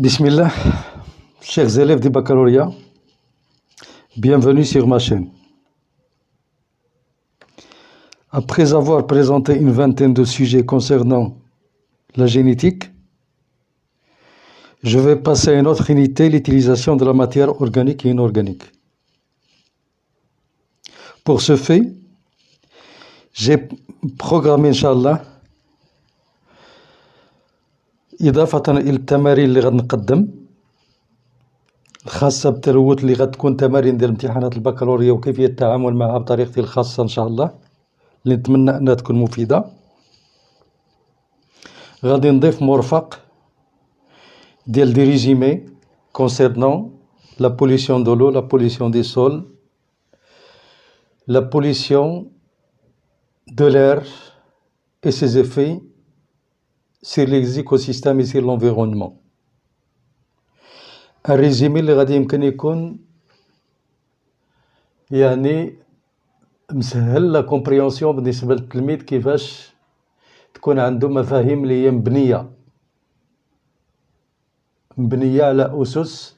Bismillah, chers élèves du baccalauréat, bienvenue sur ma chaîne. Après avoir présenté une vingtaine de sujets concernant la génétique, je vais passer à une autre unité, l'utilisation de la matière organique et inorganique. Pour ce fait, j'ai programmé, Inch'Allah, إضافة إلى التمارين اللي غادي نقدم الخاصة بالتلوث اللي غتكون تمارين ديال امتحانات البكالوريا وكيفية التعامل معها بطريقتي الخاصة إن شاء الله اللي نتمنى أنها تكون مفيدة. غادي نضيف مرفق ديال دي ريزيمي concernant la pollution de l'eau, la pollution des sols, la pollution de l'air et ses effets sur les écosystèmes et sur l'environnement. Un résumé اللي غادي يمكن يكون يعني مسهل لا كومبريونسيون بالنسبة للتلميذ كيفاش تكون عنده مفاهيم اللي هي مبنية على أسس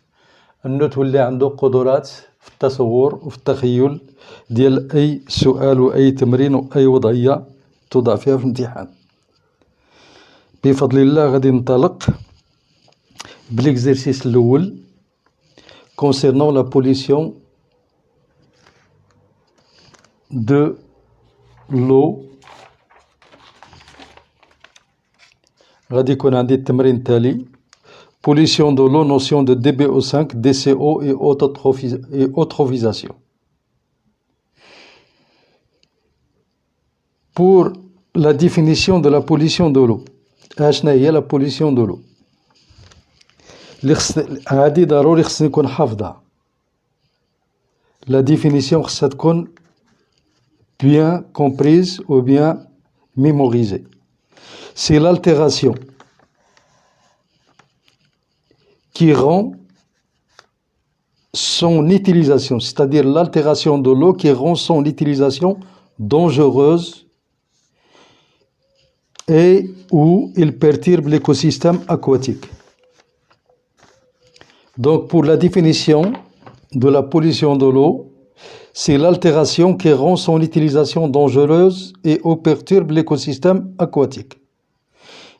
أنه تولي عنده قدرات في التصور وفي التخيل ديال أي سؤال وأي تمرين وأي وضعية توضع فيها في الامتحان. بفضل الله غادي ننطلق بالإكزرسيس الأول concernant la pollution de l'eau. غادي يكون عندي التمرين التالي: pollution de l'eau, notion de DBO5, DCO et eutrophisation. Pour la définition de la pollution de l'eau, اشنا هي لا بوليسيون دو لو هادي ضروري خصني نكون حافظها. لا ديفينيسيون خصها تكون bien comprise ou bien mémorisée. C'est l'altération qui rend son utilisation, c'est-à-dire l'altération de l'eau qui rend son utilisation dangereuse et où il perturbe l'écosystème aquatique. Donc pour la définition de la pollution de l'eau, c'est l'altération qui rend son utilisation dangereuse et où perturbe l'écosystème aquatique.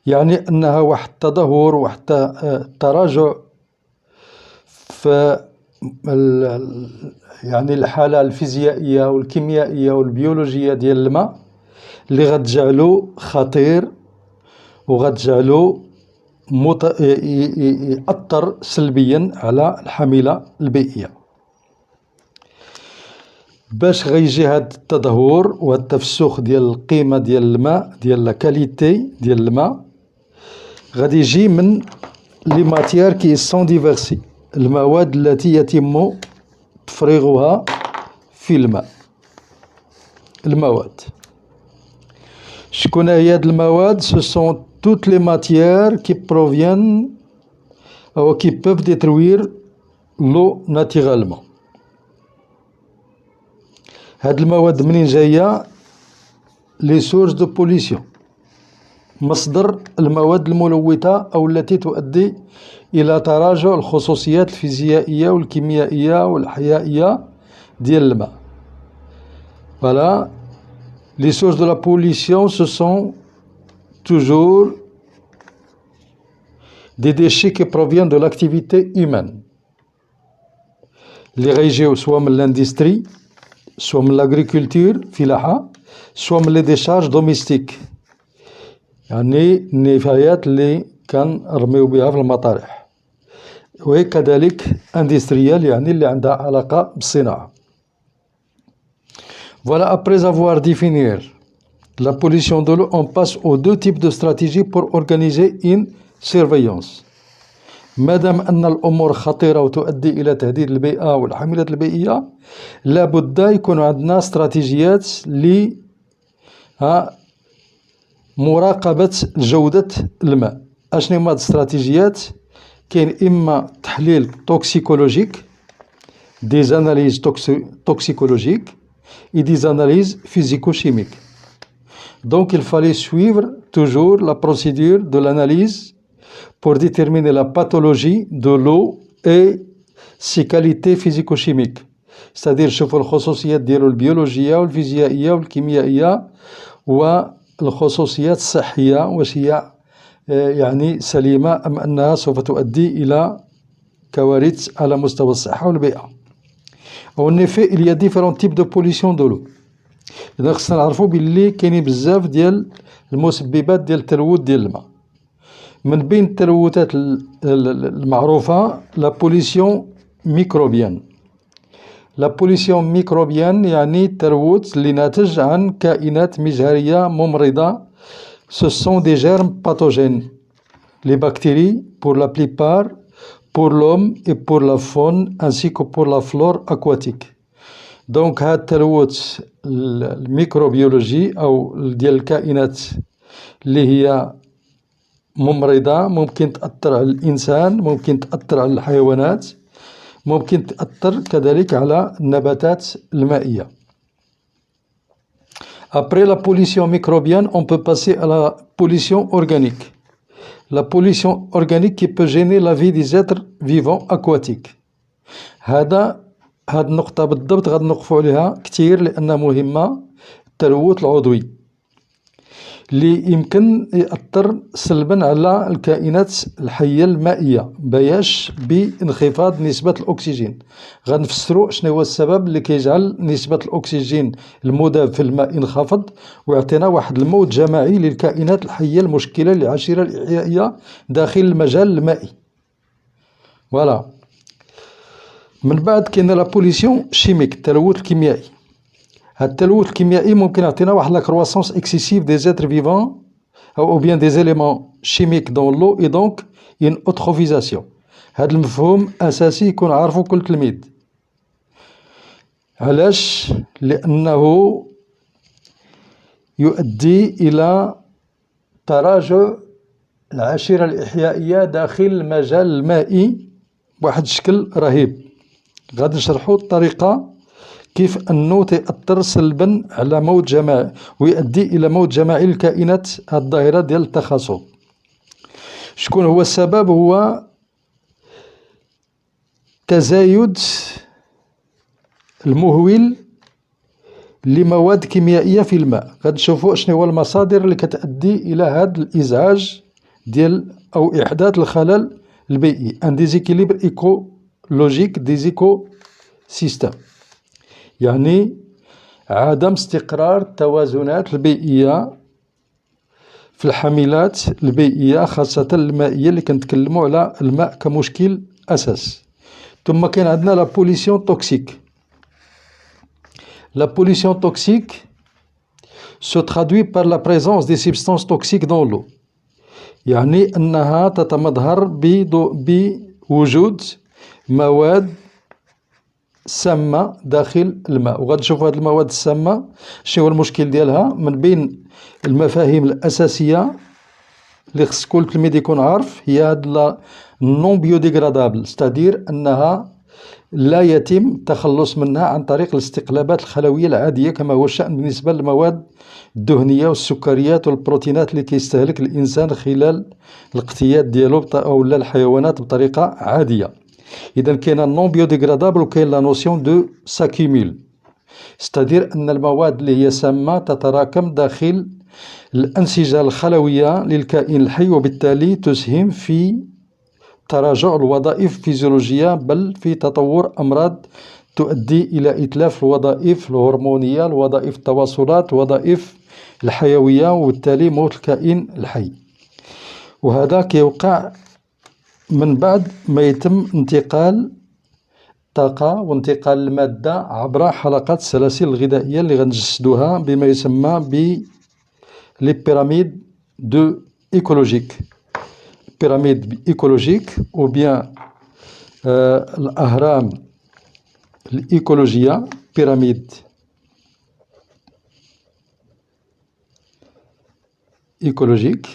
يعني أنها واحد التدهور واحد التراجع في يعني الحالة الفيزيائية والكيميائية والبيولوجية ديال الماء اللي غتجعلو خطير وغتجعلو يأثر سلبيا على الحاملة البيئية. باش غيجي هاد التدهور وهاد التفسخ ديال القيمة ديال الماء ديال لا كاليتي ديال الماء غادي يجي من لي ماتيير كي سون ديفيرسي، المواد التي يتم تفريغها في الماء. المواد شكون هي هاد المواد؟ ce sont toutes les matières qui proviennent ou qui peuvent détruire l'eau naturellement. هاد المواد منين جاية؟ les sources de pollution، مصدر المواد الملوثة أو التي تؤدي إلى تراجع الخصوصيات الفيزيائية والكيميائية والحيائية ديال الماء. Voilà. Les sources de la pollution, ce sont toujours des déchets qui proviennent de l'activité humaine. اللي غيجيو سواء من l'industrie، سواء من l'agriculture فلاحة، سواء من les décharges domestiques، يعني النفايات اللي كنرميو بها في المطارح، وكذلك industriel يعني اللي عندها علاقة بالصناعة. Voilà, après avoir défini la pollution de l'eau, on passe aux deux types de stratégies pour organiser une surveillance. مادام أن الأمور خطيرة وتؤدي إلى تهديد البيئة والحملات البيئية، لابد يكون عندنا استراتيجيات لمراقبة جودة الماء. أشنو هما هاد الاستراتيجيات؟ كاين إما تحليل توكسيكولوجيك، des analyses toxicologiques et des analyses physico-chimiques. Donc il fallait suivre toujours la procédure de l'analyse pour déterminer la pathologie de l'eau et ses qualités physico-chimiques. c'est-à-dire نشوفوا الخصوصيات ديالو البيولوجية والفيزيائية والكيميائية والخصوصيات الصحية واش هي يعني سليمة أم أنها سوف تؤدي إلى كوارث على مستوى الصحة والبيئة. En effet, il y a différents types de pollution de l'eau. إذا خصنا نعرفو بلي كاينين بزاف ديال المسببات ديال التلوث ديال الماء. من بين التلوثات المعروفة لا بوليسيون ميكروبيان. لا بوليسيون ميكروبيان يعني التلوث اللي ناتج عن كائنات مجهرية ممرضة. Ce sont des germes pathogènes. Les bactéries, pour la plupart, pour l'homme et pour la faune, ainsi que pour la flore aquatique. Donc هذا التلوث الميكروبيولوجي أو ديال الكائنات اللي هي ممرضة ممكن تأثر على الإنسان، ممكن تأثر على الحيوانات، ممكن تأثر كذلك على النباتات المائية. Après la pollution microbienne, on peut passer à la pollution organique. La pollution organique qui peut gêner la vie des êtres vivants aquatiques. هاد النقطة بالضبط غادي نوقفوا عليها كتير لأنها مهمة. التلوث العضوي اللي يمكن يأثر سلبا على الكائنات الحية المائية باش بانخفاض نسبة الأكسجين. غنفسروا شنو هو السبب اللي كيجعل نسبة الأكسجين المذاب في الماء ينخفض ويعطينا واحد الموت جماعي للكائنات الحية المشكلة للعشيرة الإحيائية داخل المجال المائي. فوالا. من بعد كاينه لا بوليسيون شيميك التلوث الكيميائي. هاد التلوث الكيميائي ممكن يعطينا واحد لا كرواسونس اكسيسيف دي زيتر فيفون او بيان دي زيليمون شيميك دون لو اي دونك اون اوتروفيزاسيون. هاد المفهوم اساسي يكون عارفو كل تلميذ. علاش؟ لانه يؤدي الى تراجع العشيرة الإحيائية داخل المجال المائي بواحد الشكل رهيب. غادي نشرحو الطريقة كيف أنه تأثر سلبا على موت جماعي ويؤدي إلى موت جماعي للكائنات الظاهرة ديال التخاصم. شكون هو السبب؟ هو تزايد المهول لمواد كيميائية في الماء. غادي نشوفو شنو هو المصادر اللي كتأدي إلى هذا الإزعاج ديال أو إحداث الخلل البيئي. ان ديزيكيليبر ايكولوجيك ديزيكو سيستم يعني عدم استقرار التوازنات البيئية في الحاملات البيئية خاصة المائية اللي كنتكلموا على الماء كمشكل أساس. ثم كاين عندنا لا بوليسيون توكسيك. La pollution toxique se traduit par la présence des substances toxiques dans l'eau. يعني أنها تتمظهر بوجود مواد سامة داخل الماء. وغادي نشوفوا هذه المواد السامة شنو هو المشكل ديالها. من بين المفاهيم الأساسية اللي خص كل تلميذ يكون عارف هي هاد نون بيوديغرادابل، ستادير أنها لا يتم التخلص منها عن طريق الاستقلابات الخلوية العادية كما هو الشأن بالنسبة للمواد الدهنية والسكريات والبروتينات اللي كيستهلك الإنسان خلال الاقتياد ديالو أو الحيوانات بطريقة عادية. إذا كاين نون بيوديغرادابل وكاين لا نوسيون دو ساكيمول، ستادير أن المواد اللي هي سامة تتراكم داخل الأنسجة الخلوية للكائن الحي وبالتالي تسهم في تراجع الوظائف الفيزيولوجية بل في تطور أمراض تؤدي إلى إتلاف الوظائف الهرمونية، الوظائف التواصلات، الوظائف الحيوية وبالتالي موت الكائن الحي. وهذا كيوقع من بعد ما يتم انتقال الطاقة وانتقال المادة عبر حلقات السلاسل الغذائية اللي غنجسدوها بما يسمى ب لي بيراميد دو إيكولوجيك. بيراميد إيكولوجيك أو بيان الأهرام الإيكولوجية بيراميد إيكولوجيك.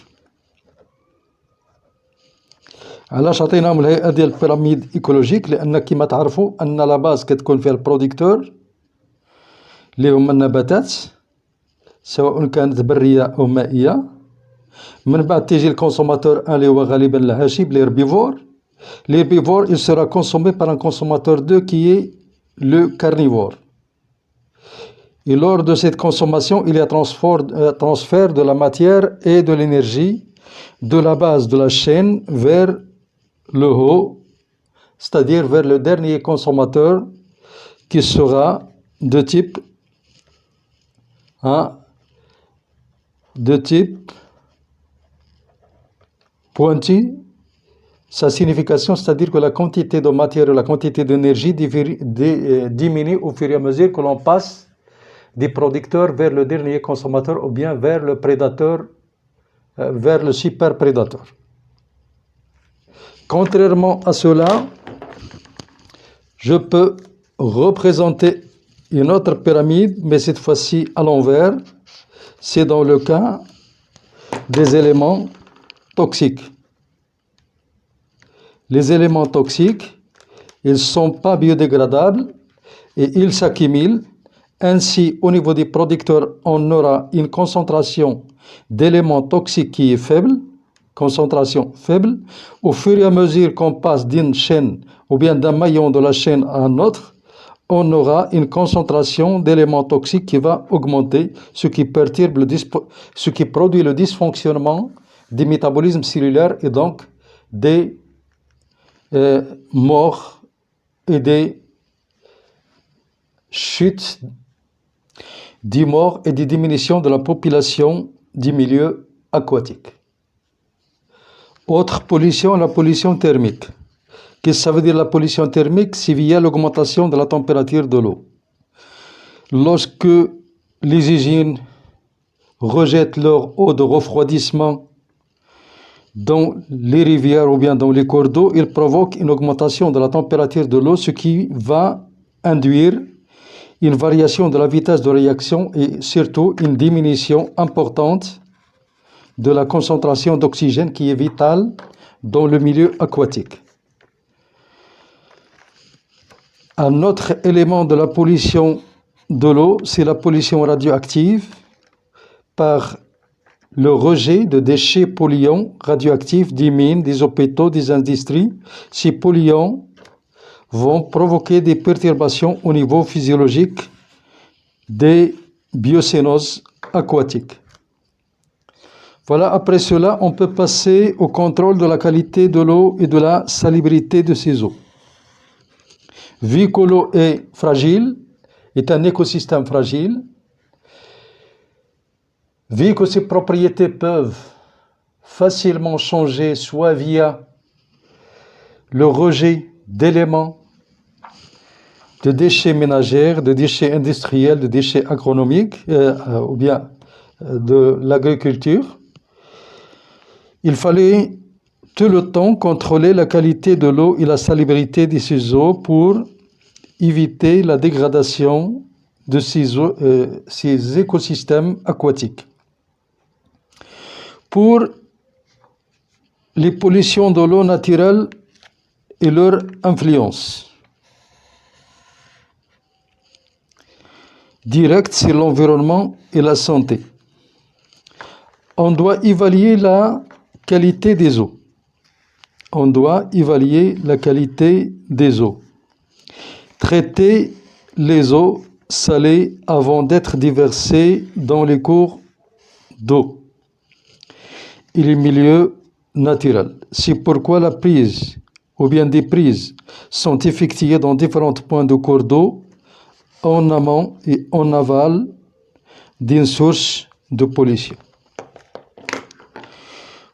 علاش عطيناهم الهيئة ديال البيراميد إيكولوجيك؟ لأن كما تعرفوا أن لاباز كتكون فيها البروديكتور اللي هما النباتات سواء كانت برية أو مائية، من بعد تيجي الكونسوماتور اللي هو غالبا الهشيم l'herbivore. L'herbivore, il sera consommé par un consommateur 2 qui est le carnivore. Et lors de cette consommation, il y a transfert de la matière et de l'énergie de la base de la chaîne vers le haut, c'est-à-dire vers le dernier consommateur qui sera de type pointu. Sa signification, c'est-à-dire que la quantité de matière et la quantité d'énergie diminue au fur et à mesure que l'on passe des producteurs vers le dernier consommateur ou bien vers le prédateur, vers le super prédateur. Contrairement à cela, je peux représenter une autre pyramide, mais cette fois-ci à l'envers. C'est dans le cas des éléments toxiques. Les éléments toxiques, ils ne sont pas biodégradables et ils s'accumulent. Ainsi, au niveau des producteurs, on aura une concentration d'éléments toxiques qui est faible, concentration faible. Au fur et à mesure qu'on passe d'une chaîne ou bien d'un maillon de la chaîne à un autre, on aura une concentration d'éléments toxiques qui va augmenter, ce qui produit le dysfonctionnement du métabolisme cellulaire et donc des morts et des chutes, des morts et des diminutions de la population du milieu aquatique. Autre pollution, la pollution thermique. Qu'est-ce que ça veut dire la pollution thermique? C'est via l'augmentation de la température de l'eau. Lorsque les usines rejettent leur eau de refroidissement dans les rivières ou bien dans les cours d'eau, ils provoquent une augmentation de la température de l'eau, ce qui va induire une variation de la vitesse de réaction et surtout une diminution importante de la concentration d'oxygène qui est vitale dans le milieu aquatique. Un autre élément de la pollution de l'eau, c'est la pollution radioactive par le rejet de déchets polluants radioactifs des mines, des hôpitaux, des industries. Ces polluants vont provoquer des perturbations au niveau physiologique des biocénoses aquatiques. Voilà, après cela, on peut passer au contrôle de la qualité de l'eau et de la salubrité de ces eaux. Vu que l'eau est fragile, est un écosystème fragile, vu que ses propriétés peuvent facilement changer, soit via le rejet d'éléments, de déchets ménagers, de déchets industriels, de déchets agronomiques, ou bien de l'agriculture, il fallait tout le temps contrôler la qualité de l'eau et la salubrité de ces eaux pour éviter la dégradation de ces écosystèmes aquatiques. Pour les pollutions de l'eau naturelle et leur influence directe sur l'environnement et la santé, on doit évaluer la qualité des eaux. On doit évaluer la qualité des eaux. Traiter les eaux salées avant d'être déversées dans les cours d'eau et les milieux naturels. C'est pourquoi la prise ou bien des prises sont effectuées dans différents points de cours d'eau en amont et en aval d'une source de pollution.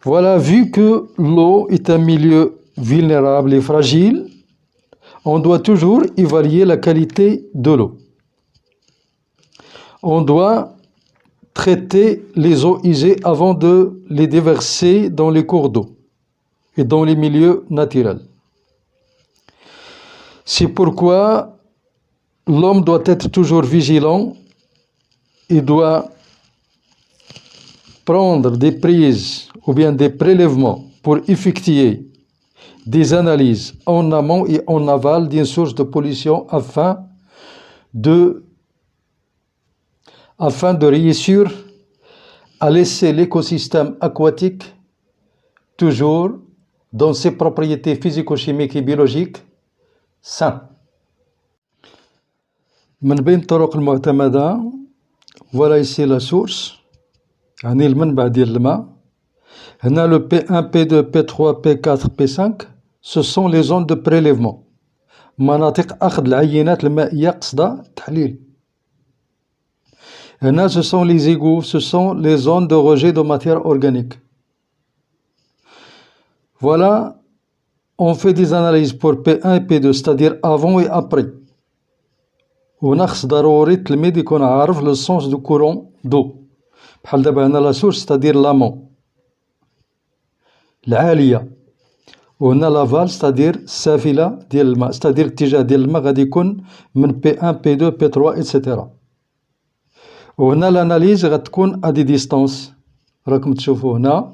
Voilà, vu que l'eau est un milieu vulnérable et fragile, on doit toujours évaluer la qualité de l'eau. On doit traiter les eaux usées avant de les déverser dans les cours d'eau et dans les milieux naturels. C'est pourquoi l'homme doit être toujours vigilant et doit prendre des prises ou bien des prélèvements pour effectuer des analyses en amont et en aval d'une source de pollution afin de réussir à laisser l'écosystème aquatique toujours dans ses propriétés physico-chimiques et biologiques sains. من بين الطرق المعتمدة voilà ici la source يعني المنبع ديال الماء. هنا le P1, P2, P3, P4, P5 ce sont les zones de prélèvement مناطق أخذ العينات المائية قصد التحليل. هنا ce sont les égouts, ce sont les zones de rejet de matière organique. Voilà, on fait des analyses pour P1 et P2, c'est-à-dire avant et après. وهنا خص ضروري التلميذ يكون عارف لو سونس دو كورون دو. بحال دابا هنا لا سورس c'est-à-dire لامون العالية، وهنا لافال c'est-à-dire السافلة ديال الماء، c'est-à-dire الاتجاه ديال الماء غادي يكون من P1 P2 P3 etc. وهنا l'analyse غتكون à des distances راكم تشوفوا هنا.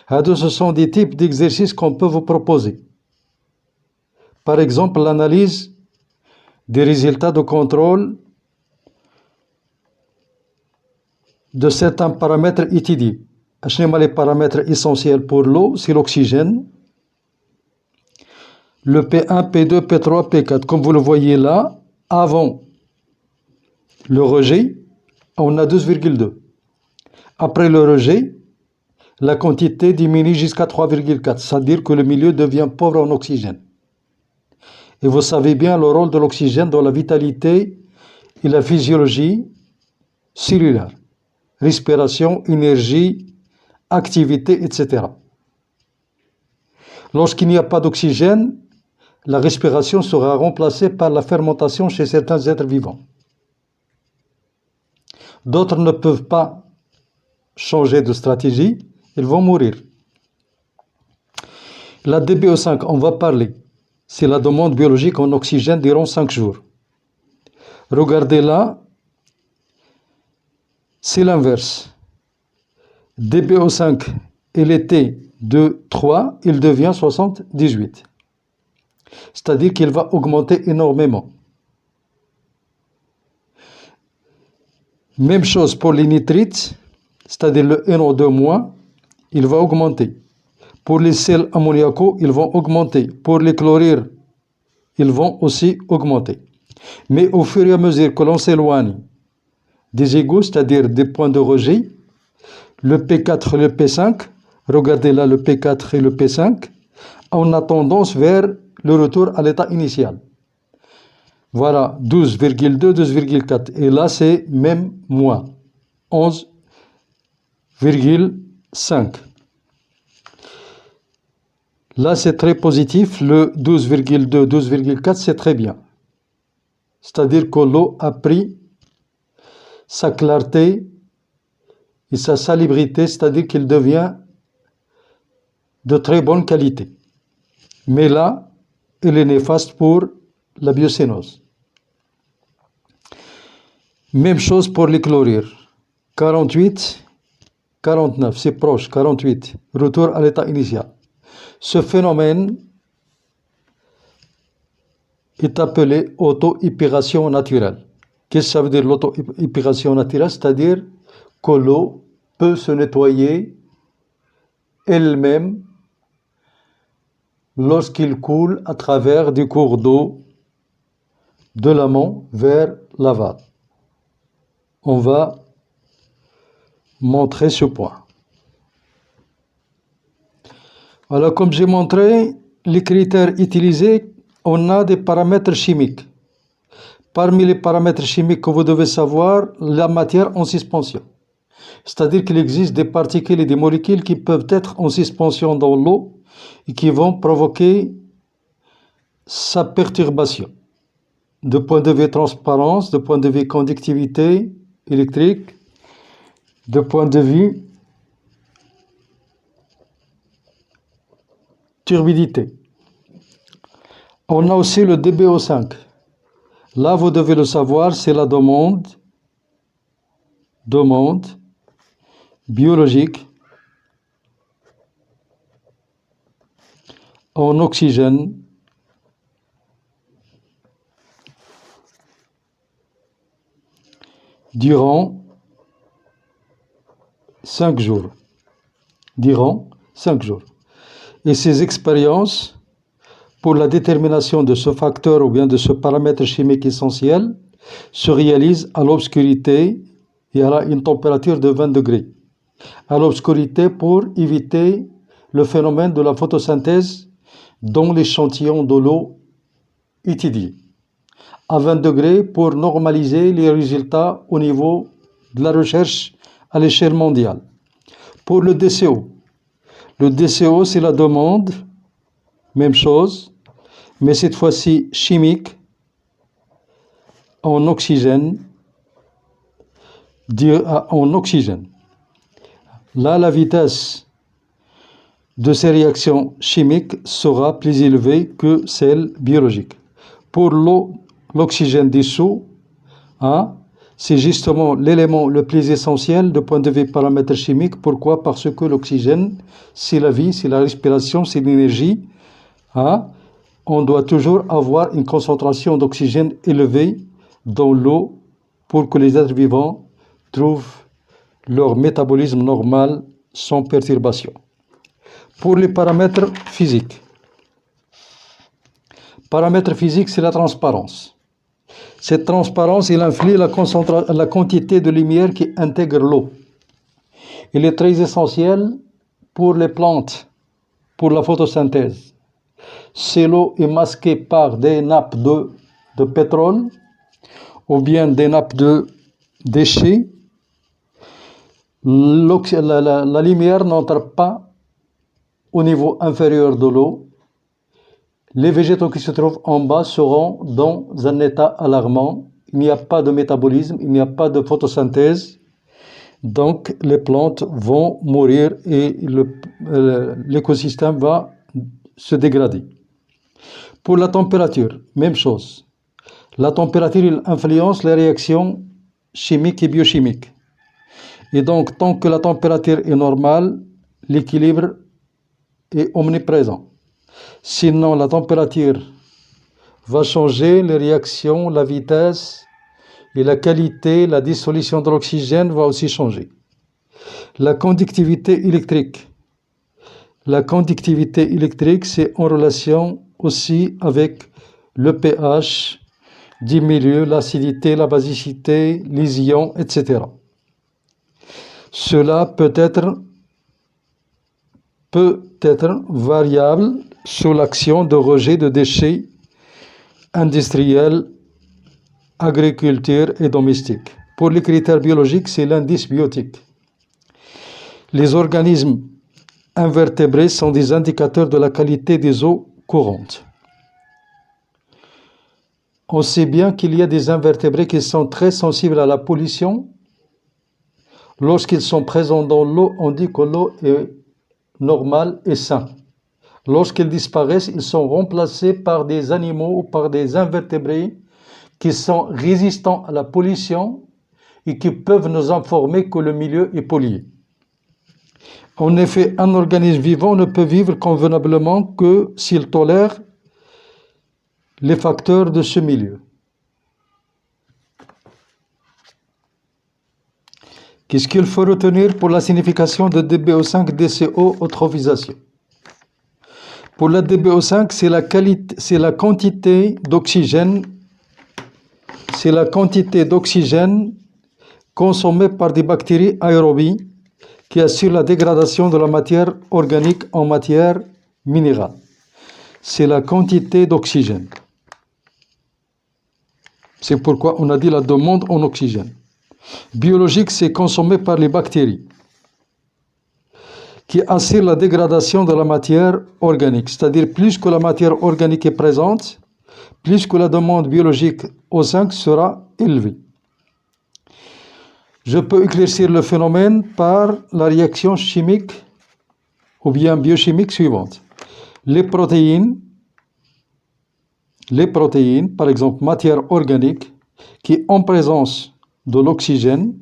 هادو ce sont des types d'exercices qu'on peut vous proposer. Par exemple l'analyse des résultats de contrôle de certains paramètres étudiés. شنو هما les paramètres essentiels pour l'eau? C'est l'oxygène, le P1, P2, P3, P4. Comme vous le voyez là, avant le rejet, on a 12,2. Après le rejet, la quantité diminue jusqu'à 3,4. C'est-à-dire que le milieu devient pauvre en oxygène. Et vous savez bien le rôle de l'oxygène dans la vitalité et la physiologie cellulaire. Respiration, énergie, activité, etc. Lorsqu'il n'y a pas d'oxygène, la respiration sera remplacée par la fermentation chez certains êtres vivants. D'autres ne peuvent pas changer de stratégie, ils vont mourir. La DBO5, on va parler. C'est la demande biologique en oxygène durant 5 jours. Regardez là, c'est l'inverse. DBO5, il était de 3, il devient 78. C'est-à-dire qu'il va augmenter énormément. Même chose pour les nitrites, c'est-à-dire le NO2-, il va augmenter. Pour les sels ammoniaco, ils vont augmenter. Pour les chlorures, ils vont aussi augmenter. Mais au fur et à mesure que l'on s'éloigne des égouts, c'est-à-dire des points de rejet, le P4 et le P5, regardez là le P4 et le P5, on a tendance vers le retour à l'état initial. Voilà, 12,2, 12,4. Et là, c'est même moins, 11,5. Là, c'est très positif. Le 12,2, 12,4, c'est très bien. C'est-à-dire que l'eau a pris sa clarté et sa salubrité, c'est-à-dire qu'il devient de très bonne qualité. Mais là, il est néfaste pour la biocénose. Même chose pour les chlorures. 48, 49, c'est proche, 48. Retour à l'état initial. Ce phénomène est appelé auto-épuration naturelle. Qu'est-ce que ça veut dire l'auto-épuration naturelle? C'est-à-dire que l'eau peut se nettoyer elle-même lorsqu'il coule à travers des cours d'eau de l'amont vers l'aval. On va montrer ce point. Alors, comme j'ai montré, les critères utilisés, on a des paramètres chimiques. Parmi les paramètres chimiques que vous devez savoir, la matière en suspension. C'est-à-dire qu'il existe des particules et des molécules qui peuvent être en suspension dans l'eau et qui vont provoquer sa perturbation. De point de vue transparence, de point de vue conductivité électrique, de point de vue turbidité. On a aussi le DBO5. Là, vous devez le savoir, c'est la demande biologique en oxygène durant 5 jours. Durant 5 jours. Et ces expériences, pour la détermination de ce facteur ou bien de ce paramètre chimique essentiel, se réalisent à l'obscurité et à une température de 20 degrés. À l'obscurité pour éviter le phénomène de la photosynthèse dans l'échantillon de l'eau étudié. À 20 degrés pour normaliser les résultats au niveau de la recherche à l'échelle mondiale. Pour le DCO, c'est la demande, même chose, mais cette fois-ci chimique, en oxygène. Là, la vitesse de ces réactions chimiques sera plus élevée que celle biologique. Pour l'oxygène dissous, c'est justement l'élément le plus essentiel du point de vue paramètre chimique. Pourquoi? Parce que l'oxygène, c'est la vie, c'est la respiration, c'est l'énergie. On doit toujours avoir une concentration d'oxygène élevée dans l'eau pour que les êtres vivants trouvent leur métabolisme normal sans perturbation. Pour les paramètres physiques. Paramètre physique, c'est la transparence. Cette transparence, elle influe la quantité de lumière qui intègre l'eau. Il est très essentiel pour les plantes, pour la photosynthèse. Si l'eau est masquée par des nappes de pétrole ou bien des nappes de déchets, la lumière n'entre pas au niveau inférieur de l'eau. Les végétaux qui se trouvent en bas seront dans un état alarmant. Il n'y a pas de métabolisme, il n'y a pas de photosynthèse. Donc les plantes vont mourir et l'écosystème va se dégrader. Pour la température, même chose. La température, elle influence les réactions chimiques et biochimiques. Et donc, tant que la température est normale, l'équilibre est omniprésent. Sinon, la température va changer, les réactions, la vitesse et la qualité, la dissolution de l'oxygène va aussi changer. La conductivité électrique. La conductivité électrique, c'est en relation aussi avec le pH du milieu, l'acidité, la basicité, les ions, etc. Cela peut être variable sous l'action de rejet de déchets industriels, agriculture et domestiques. Pour les critères biologiques, c'est l'indice biotique. Les organismes invertébrés sont des indicateurs de la qualité des eaux courantes. On sait bien qu'il y a des invertébrés qui sont très sensibles à la pollution. Lorsqu'ils sont présents dans l'eau, on dit que l'eau est normale et saine. Lorsqu'ils disparaissent, ils sont remplacés par des animaux ou par des invertébrés qui sont résistants à la pollution et qui peuvent nous informer que le milieu est pollué. En effet, un organisme vivant ne peut vivre convenablement que s'il tolère les facteurs de ce milieu. Qu'est-ce qu'il faut retenir pour la signification de DBO5 DCO eutrophisation? Pour la DBO5, c'est la quantité d'oxygène consommée par des bactéries aérobies qui assurent la dégradation de la matière organique en matière minérale. C'est la quantité d'oxygène. C'est pourquoi on a dit la demande en oxygène. Biologique, c'est consommé par les bactéries qui assurent la dégradation de la matière organique. C'est-à-dire, plus que la matière organique est présente, plus que la demande biologique O5 sera élevée. Je peux éclaircir le phénomène par la réaction chimique ou bien biochimique suivante. Les protéines, par exemple matière organique, qui en présence de l'oxygène,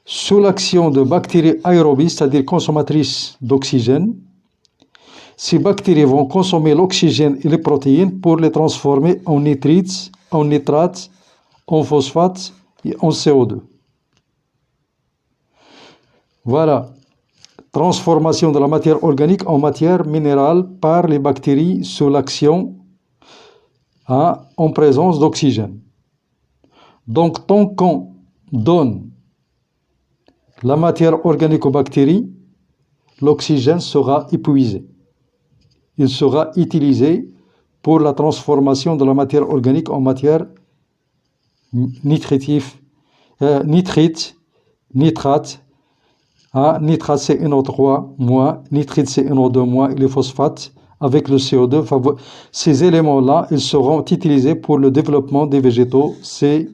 sous l'action de bactéries aérobies, c'est-à-dire consommatrices d'oxygène, ces bactéries vont consommer l'oxygène et les protéines pour les transformer en nitrites, en nitrates, en phosphates et en CO2. Voilà. Transformation de la matière organique en matière minérale par les bactéries sous l'action en présence d'oxygène. Donc, tant qu'on donne la matière organique aux bactéries, l'oxygène sera épuisé. Il sera utilisé pour la transformation de la matière organique en matière nitrite, nitrate. Nitrate c'est NO3-, nitrite c'est NO2-, et les phosphates avec le CO2. Ces éléments-là, ils seront utilisés pour le développement des végétaux. C'est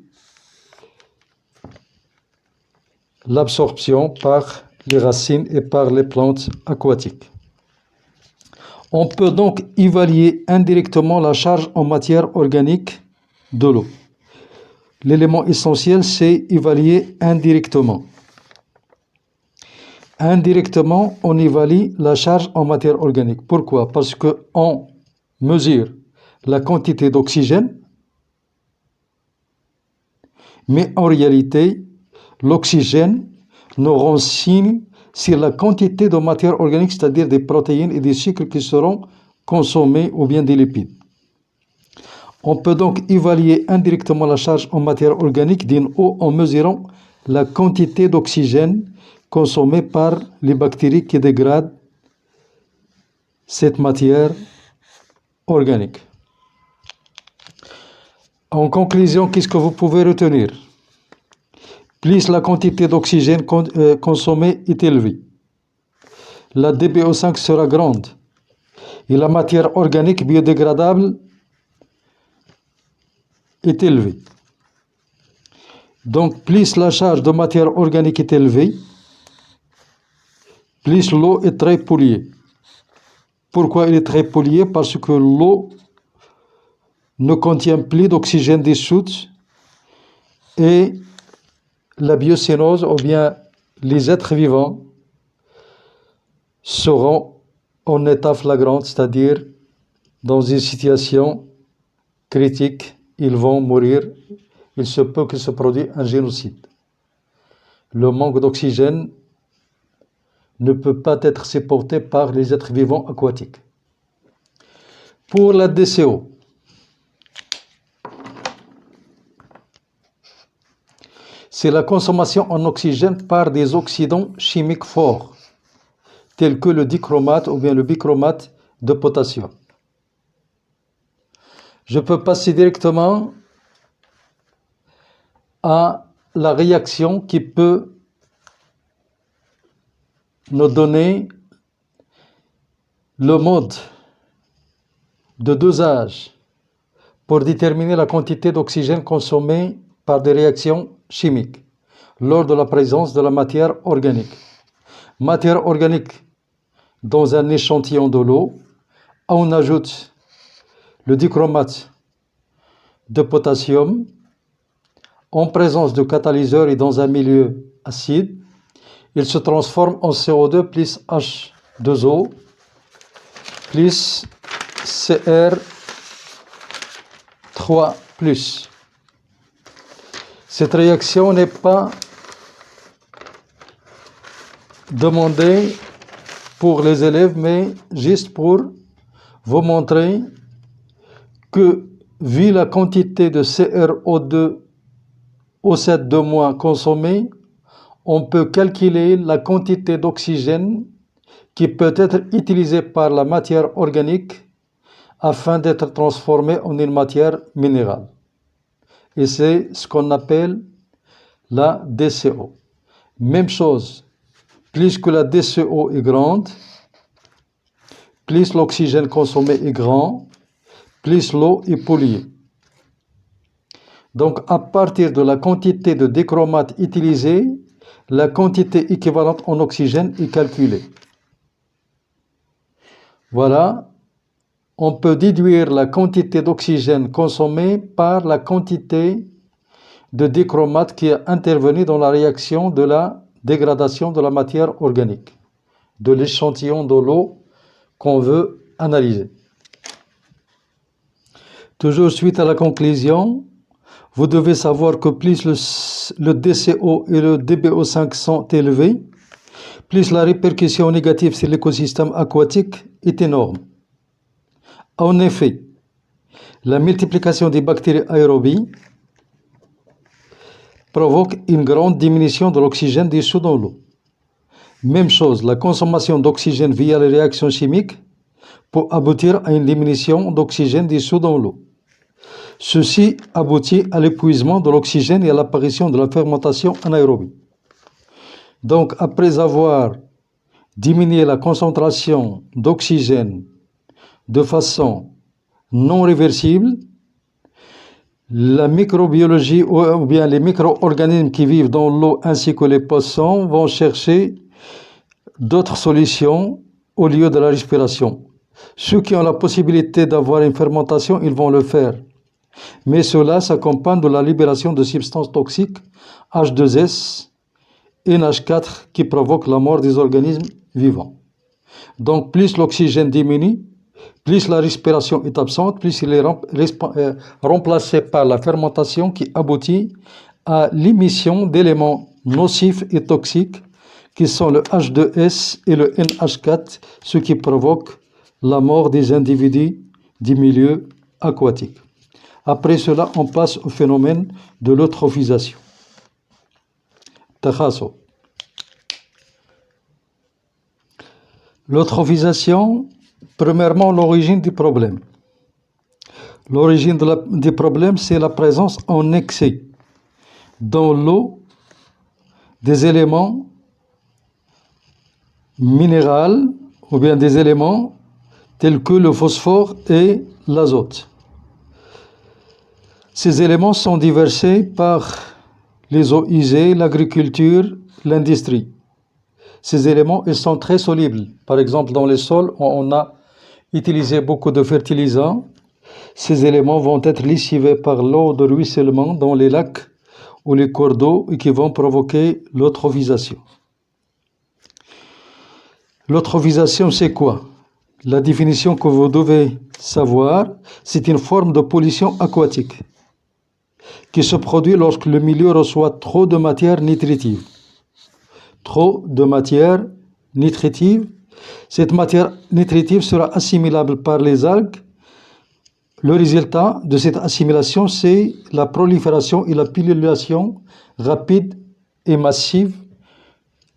l'absorption par les racines et par les plantes aquatiques. On peut donc évaluer indirectement la charge en matière organique de l'eau. L'élément essentiel, c'est évaluer indirectement. Indirectement, on évalue la charge en matière organique. Pourquoi? Parce qu'on mesure la quantité d'oxygène, mais en réalité, l'oxygène nous renseigne sur la quantité de matière organique, c'est-à-dire des protéines et des sucres qui seront consommés ou bien des lipides. On peut donc évaluer indirectement la charge en matière organique d'une eau en mesurant la quantité d'oxygène consommée par les bactéries qui dégradent cette matière organique. En conclusion, qu'est-ce que vous pouvez retenir? Plus la quantité d'oxygène consommée est élevée, la DBO5 sera grande et la matière organique biodégradable est élevée. Donc, plus la charge de matière organique est élevée, plus l'eau est très polluée. Pourquoi elle est très polluée? Parce que l'eau ne contient plus d'oxygène dissoute et la biocénose, ou bien les êtres vivants, seront en état flagrant, c'est-à-dire dans une situation critique, ils vont mourir. Il se peut qu'il se produise un génocide. Le manque d'oxygène ne peut pas être supporté par les êtres vivants aquatiques. Pour la DCO, c'est la consommation en oxygène par des oxydants chimiques forts, tels que le dichromate ou bien le bichromate de potassium. Je peux passer directement à la réaction qui peut nous donner le mode de dosage pour déterminer la quantité d'oxygène consommée par des réactions chimiques lors de la présence de la matière organique. Matière organique dans un échantillon de l'eau, on ajoute le dichromate de potassium en présence de catalyseur et dans un milieu acide. Il se transforme en CO2 plus H2O plus Cr3+. Cette réaction n'est pas demandée pour les élèves, mais juste pour vous montrer que, vu la quantité de CrO2 O7 consommée, on peut calculer la quantité d'oxygène qui peut être utilisée par la matière organique afin d'être transformée en une matière minérale. Et c'est ce qu'on appelle la DCO. Même chose, plus que la DCO est grande, plus l'oxygène consommé est grand, plus l'eau est polluée. Donc, à partir de la quantité de dichromate utilisée, la quantité équivalente en oxygène est calculée. Voilà, on peut déduire la quantité d'oxygène consommée par la quantité de dichromate qui est intervenue dans la réaction de la dégradation de la matière organique, de l'échantillon de l'eau qu'on veut analyser. Toujours suite à la conclusion, vous devez savoir que plus le DCO et le DBO5 sont élevés, plus la répercussion négative sur l'écosystème aquatique est énorme. En effet, la multiplication des bactéries aérobies provoque une grande diminution de l'oxygène dissous dans l'eau. Même chose, la consommation d'oxygène via les réactions chimiques peut aboutir à une diminution d'oxygène dissous dans l'eau. Ceci aboutit à l'épuisement de l'oxygène et à l'apparition de la fermentation anaérobie. Donc, après avoir diminué la concentration d'oxygène de façon non réversible, la microbiologie ou bien les micro-organismes qui vivent dans l'eau ainsi que les poissons vont chercher d'autres solutions au lieu de la respiration. Ceux qui ont la possibilité d'avoir une fermentation, ils vont le faire. Mais cela s'accompagne de la libération de substances toxiques H2S et NH4 qui provoquent la mort des organismes vivants. Donc plus l'oxygène diminue, plus la respiration est absente, plus il est remplacé par la fermentation qui aboutit à l'émission d'éléments nocifs et toxiques qui sont le H2S et le NH4, ce qui provoque la mort des individus du milieu aquatique. Après cela, on passe au phénomène de l'eutrophisation. Takhaso. L'eutrophisation, premièrement, l'origine du problème. L'origine du problème, c'est la présence en excès dans l'eau des éléments minéraux ou bien des éléments tels que le phosphore et l'azote. Ces éléments sont déversés par les eaux usées, l'agriculture, l'industrie. Ces éléments, ils sont très solubles. Par exemple, dans les sols, on a utilisé beaucoup de fertilisants. Ces éléments vont être lessivés par l'eau de ruissellement dans les lacs ou les cours d'eau et qui vont provoquer l'eutrophisation. L'eutrophisation, c'est quoi? La définition que vous devez savoir, c'est une forme de pollution aquatique qui se produit lorsque le milieu reçoit trop de matière nutritive. Trop de matière nutritive. Cette matière nutritive sera assimilable par les algues. Le résultat de cette assimilation, c'est la prolifération et la pullulation rapide et massive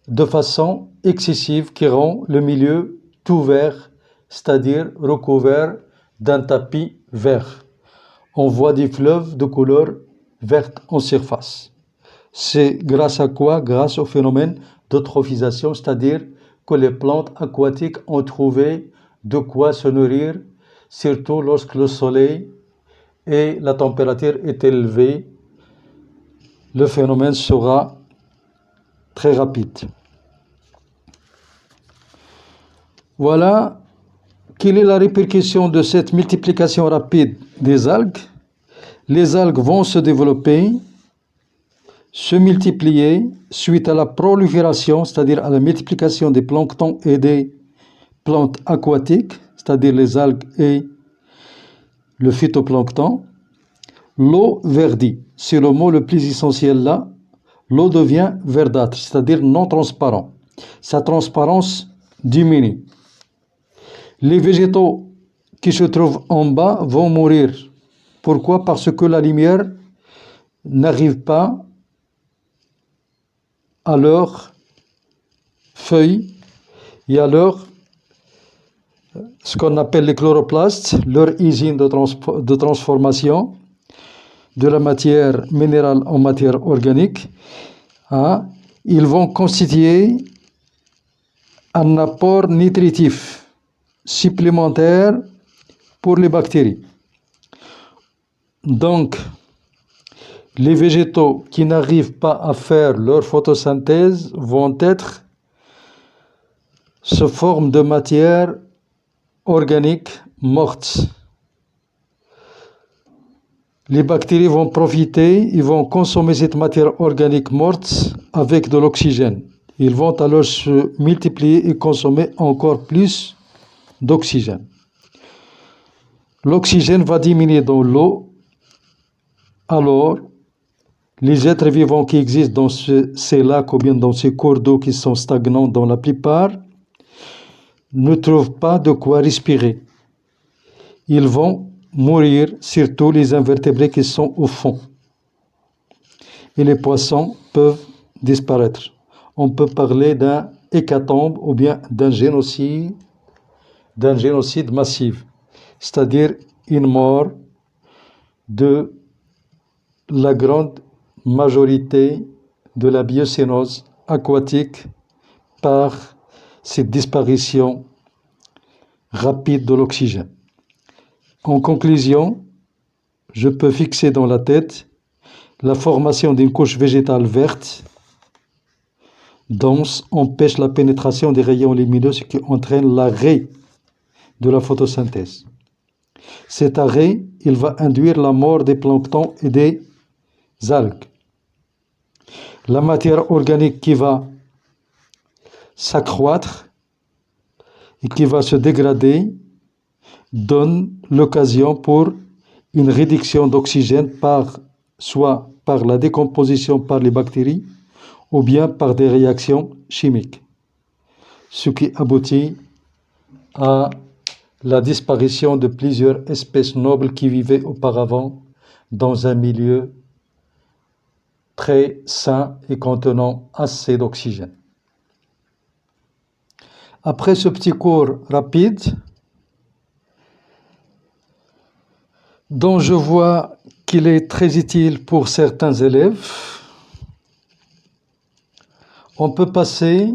de façon excessive qui rend le milieu tout vert, c'est-à-dire recouvert d'un tapis vert. On voit des fleuves de couleur verte en surface. C'est grâce à quoi? Grâce au phénomène d'eutrophisation, c'est-à-dire que les plantes aquatiques ont trouvé de quoi se nourrir, surtout lorsque le soleil et la température est élevée. Le phénomène sera très rapide. Voilà quelle est la répercussion de cette multiplication rapide des algues. Les algues vont se développer, se multiplier suite à la prolifération, c'est-à-dire à la multiplication des planctons et des plantes aquatiques, c'est-à-dire les algues et le phytoplancton. L'eau verdit, c'est le mot le plus essentiel là. L'eau devient verdâtre, c'est-à-dire non transparent. Sa transparence diminue. Les végétaux qui se trouvent en bas vont mourir. Pourquoi? Parce que la lumière n'arrive pas à leurs feuilles et à ce qu'on appelle les chloroplastes, leur usine de transformation de la matière minérale en matière organique. Ils vont constituer un apport nutritif supplémentaire pour les bactéries. Donc, les végétaux qui n'arrivent pas à faire leur photosynthèse vont être sous forme de matière organique morte. Les bactéries vont profiter, ils vont consommer cette matière organique morte avec de l'oxygène. Ils vont alors se multiplier et consommer encore plus d'oxygène. L'oxygène va diminuer dans l'eau, alors Les êtres vivants qui existent dans ces lacs ou bien dans ces cours d'eau qui sont stagnants dans la plupart ne trouvent pas de quoi respirer. Ils vont mourir, surtout les invertébrés qui sont au fond. Et les poissons peuvent disparaître. On peut parler d'un hécatombe ou bien d'un génocide massif, c'est-à-dire une mort de la grande majorité de la biocénose aquatique par cette disparition rapide de l'oxygène. En conclusion, je peux fixer dans la tête la formation d'une couche végétale verte dense empêche la pénétration des rayons lumineux, ce qui entraîne l'arrêt de la photosynthèse. Cet arrêt, il va induire la mort des planctons et des algues. La matière organique qui va s'accroître et qui va se dégrader donne l'occasion pour une réduction d'oxygène soit par la décomposition par les bactéries ou bien par des réactions chimiques, ce qui aboutit à la disparition de plusieurs espèces nobles qui vivaient auparavant dans un milieu très sain et contenant assez d'oxygène. Après ce petit cours rapide, dont je vois qu'il est très utile pour certains élèves, on peut passer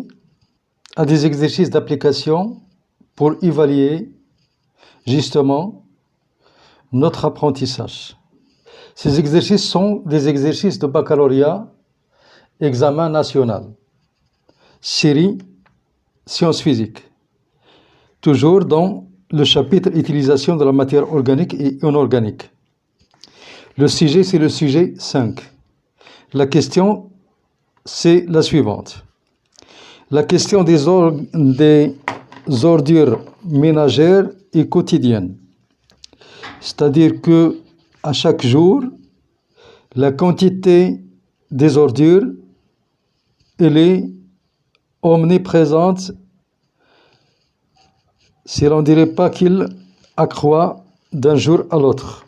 à des exercices d'application pour évaluer justement notre apprentissage. Ces exercices sont des exercices de baccalauréat, examen national, série sciences physiques, toujours dans le chapitre utilisation de la matière organique et inorganique. Le sujet, c'est le sujet 5. La question, c'est la suivante. La question des ordures ménagères et quotidiennes. C'est-à-dire que à chaque jour, la quantité des ordures, elle est omniprésente, si l'on ne dirait pas qu'il accroît d'un jour à l'autre.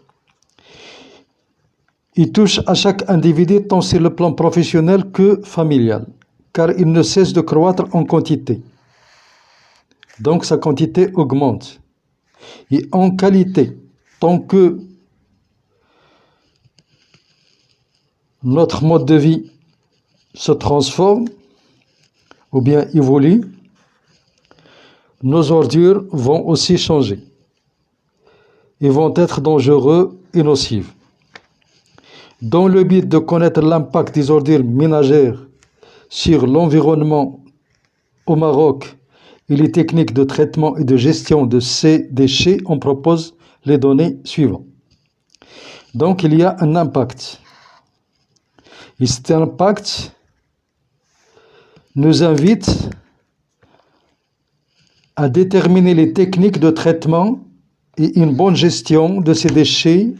Il touche à chaque individu tant sur le plan professionnel que familial, car il ne cesse de croître en quantité. Donc sa quantité augmente. Et en qualité, tant que notre mode de vie se transforme ou bien évolue, nos ordures vont aussi changer et vont être dangereux et nocives. Dans le but de connaître l'impact des ordures ménagères sur l'environnement au Maroc et les techniques de traitement et de gestion de ces déchets, on propose les données suivantes. Donc il y a un impact. Et cet impact nous invite à déterminer les techniques de traitement et une bonne gestion de ces déchets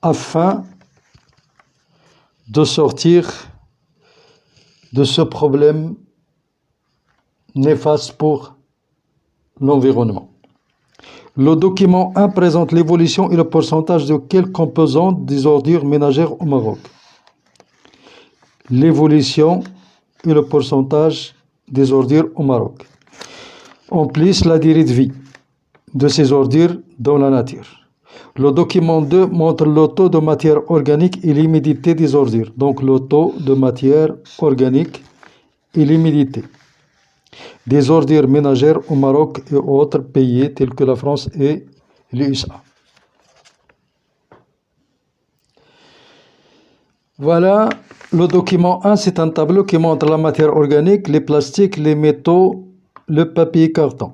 afin de sortir de ce problème néfaste pour l'environnement. Le document 1 présente l'évolution et le pourcentage de quelles composantes des ordures ménagères au Maroc. L'évolution et le pourcentage des ordures au Maroc. En plus, la durée de vie de ces ordures dans la nature. Le document 2 montre le taux de matière organique et l'humidité des ordures. Donc le taux de matière organique et l'humidité des ordures ménagères au Maroc et autres pays tels que la France et les USA. Voilà, le document 1, c'est un tableau qui montre la matière organique, les plastiques, les métaux, le papier carton.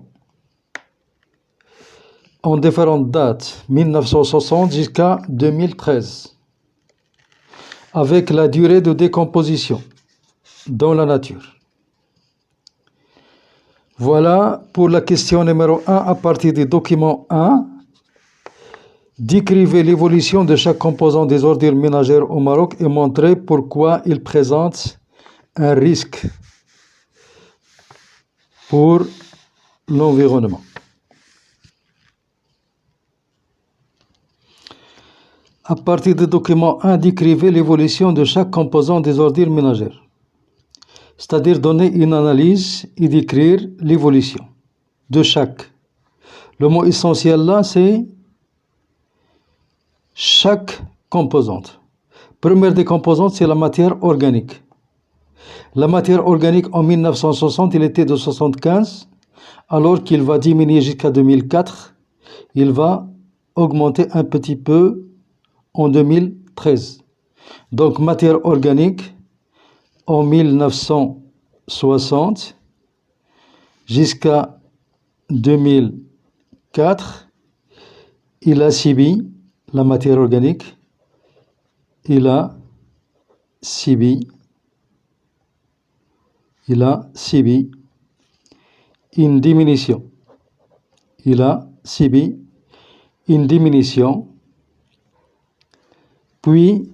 En différentes dates, 1960 jusqu'à 2013, avec la durée de décomposition dans la nature. Voilà pour la question numéro 1 à partir du document 1. Décrivez l'évolution de chaque composant des ordures ménagères au Maroc et montrez pourquoi il présente un risque pour l'environnement. À partir du document 1, décrivez l'évolution de chaque composant des ordures ménagères. C'est-à-dire donner une analyse et décrire l'évolution de chaque. Le mot essentiel là, c'est chaque composante. Première des composantes, c'est la matière organique. La matière organique en 1960, il était de 75, alors qu'il va diminuer jusqu'à 2004, il va augmenter un petit peu en 2013. Donc matière organique en 1960 jusqu'à 2004, il a subi la matière organique, il a subi une diminution. Il a subi une diminution, puis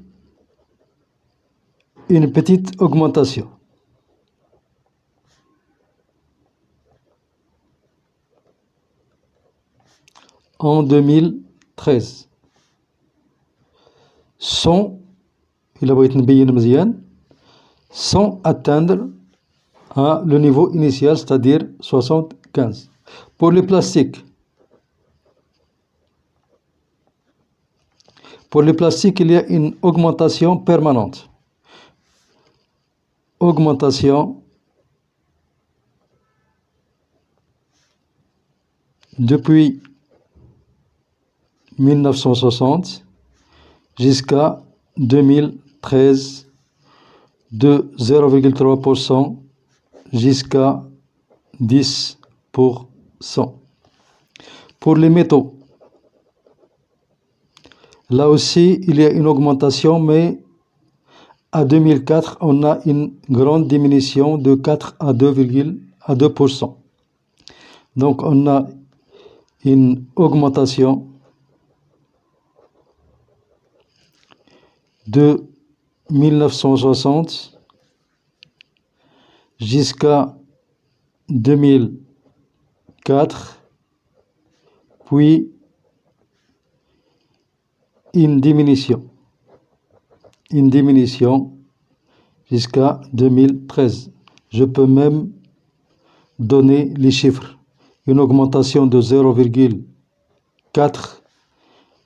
une petite augmentation. En 2013, sans atteindre le niveau initial, c'est-à-dire 75. Pour les plastiques, il y a une augmentation permanente. Augmentation depuis 1960 jusqu'à 2013 de 0,3% jusqu'à 10%. Pour les métaux, là aussi, il y a une augmentation, mais à 2004, on a une grande diminution de 4 à 2%. Donc, on a une augmentation de 1960 jusqu'à 2004, puis une diminution jusqu'à 2013. Je peux même donner les chiffres. Une augmentation de 0,4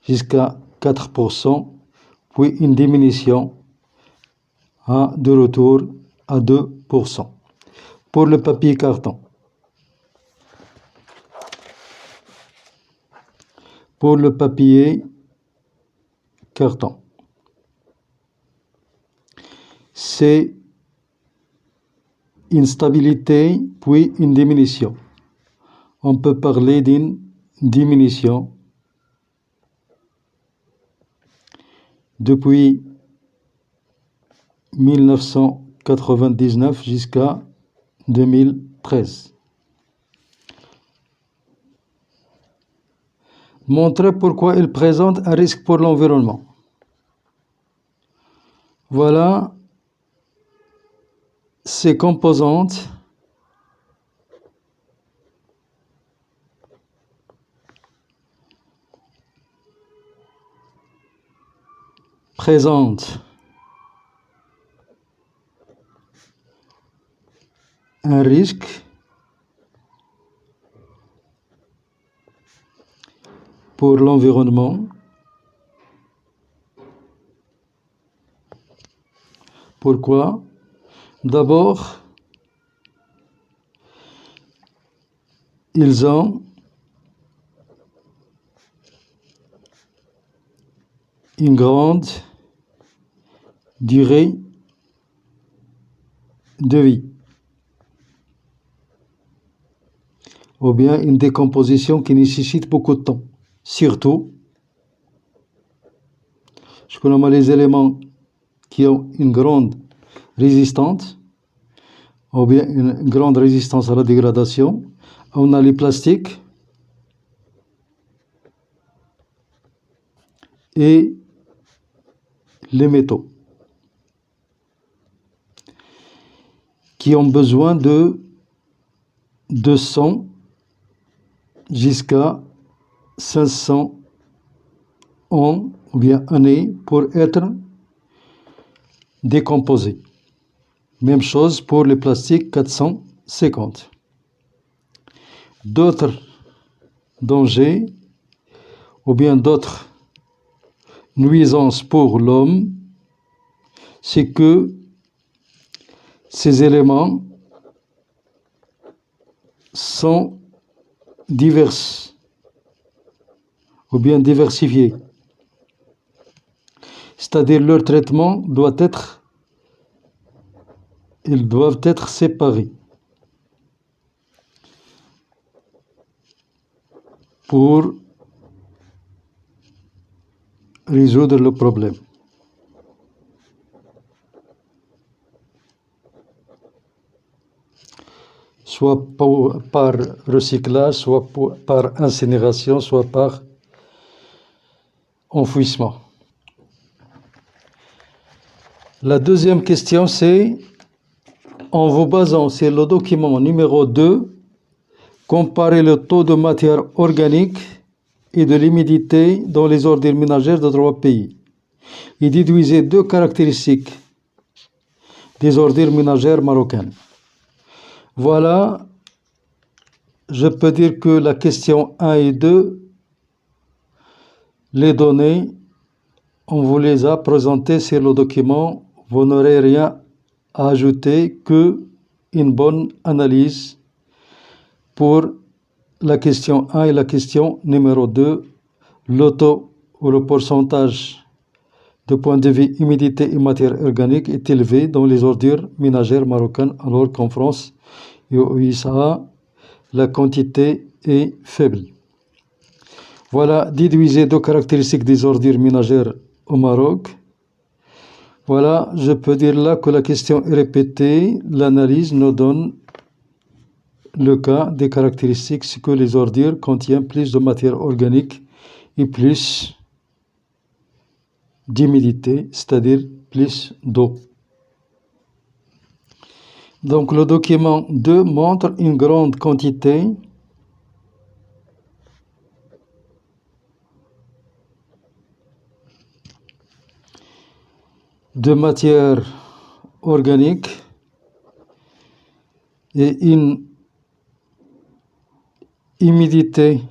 jusqu'à 4%, puis une diminution de retour à 2%. Pour le papier carton. Pour le papier carton, c'est une stabilité puis une diminution. On peut parler d'une diminution depuis 1999 jusqu'à 2013. Montrer pourquoi il présente un risque pour l'environnement. Voilà ces composantes présentent un risque pour l'environnement. Pourquoi? D'abord, ils ont une grande durée de vie, ou bien une décomposition qui nécessite beaucoup de temps. Surtout, je connais les éléments qui ont une grande résistance, ou bien une grande résistance à la dégradation. On a les plastiques, et les métaux qui ont besoin de 200 jusqu'à 500 ans ou bien années pour être décomposés. Même chose pour les plastiques, 450. D'autres dangers ou bien d'autres nuisances pour l'homme, c'est que ces éléments sont divers ou bien diversifiés. C'est-à-dire leur traitement ils doivent être séparés pour résoudre le problème. Soit par recyclage, soit par incinération, soit par enfouissement. La deuxième question, c'est, en vous basant sur le document numéro 2, comparez le taux de matière organique et de l'humidité dans les ordures ménagères de 3 pays. Et déduisez 2 caractéristiques des ordures ménagères marocaines. Voilà, je peux dire que la question 1 et 2, les données, on vous les a présentées sur le document. Vous n'aurez rien à ajouter que une bonne analyse pour la question 1 et la question numéro 2. Le taux ou le pourcentage de point de vue humidité et matière organique est élevé dans les ordures ménagères marocaines, alors qu'en France et aux USA, la quantité est faible. Voilà, déduisez 2 caractéristiques des ordures ménagères au Maroc. Voilà, je peux dire là que la question est répétée. L'analyse nous donne le cas des caractéristiques, c'est que les ordures contiennent plus de matière organique et plus d'humidité, c'est-à-dire plus d'eau. Donc le document 2 montre une grande quantité de matière organique et une humidité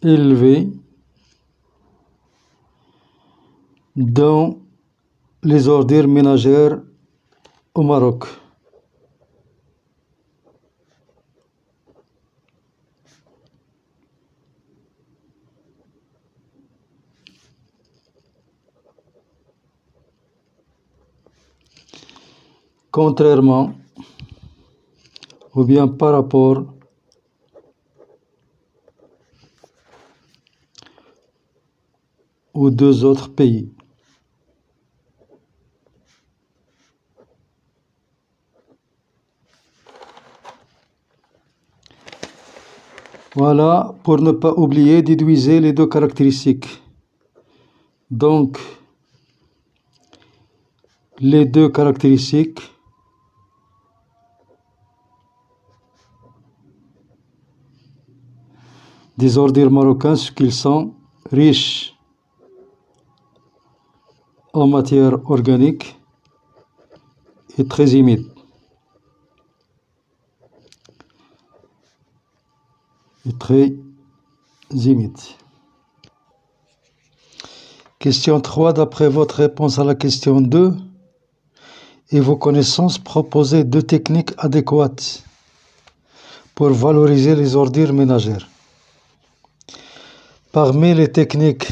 élevée dans les ordures ménagères au Maroc. Contrairement ou bien par rapport aux 2 autres pays. Voilà, pour ne pas oublier, déduisez les 2 caractéristiques. Donc, les 2 caractéristiques des ordures marocains, c'est qu'ils sont riches en matière organique et très humides. Question 3. D'après votre réponse à la question 2 et vos connaissances, proposez 2 techniques adéquates pour valoriser les ordures ménagères. Parmi les techniques